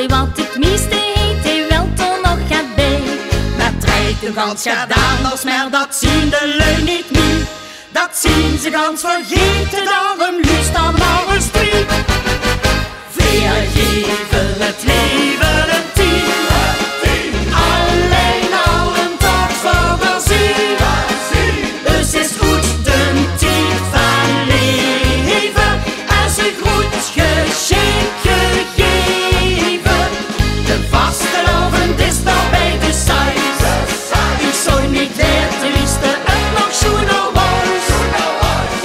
hij wat het meeste heet, hij wel toch nog gaat bij. Maar draait de gans gaat anders, maar dat zien de lui niet nu. Dat zien ze gans vergeten, daarom liefst dan maar een streep. Weer geven het leven een 10. Alleen al een dag voor de ziel. Dus is goed de tijd van leven. En ze goed geschenk gegeven. De vastelavond is nog bij de cijs. Ik zou niet weten wie de het nog schoenen was.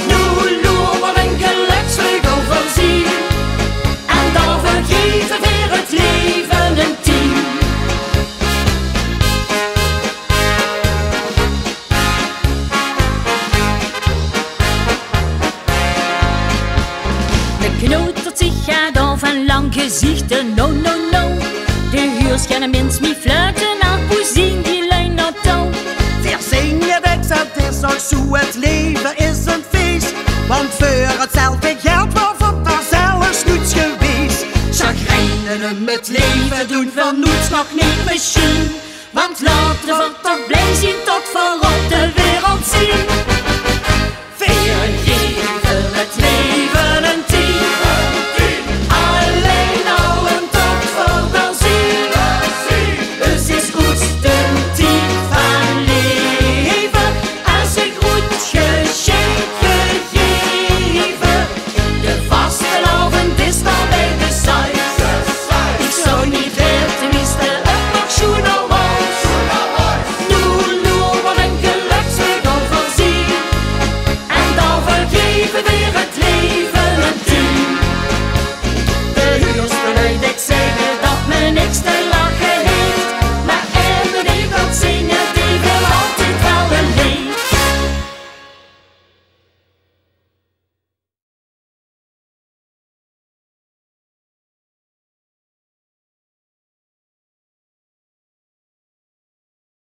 Nu loeren een geluksvleugel voorzien. En dan vergeven weer het leven een 10. De knotert zich gaat al van lang gezichten, no, no, no. De huurs gaan een mens mee fluiten, naar poezien die lui naar touw. Verzingen weg, het is ook zo, het leven is een feest. Want voor hetzelfde geld wordt er zelfs niets geweest. Chagrijnen hem het leven doen van niets nog niet misschien. Want laten we toch blij zien tot voor op de wereld zien. Veel geven.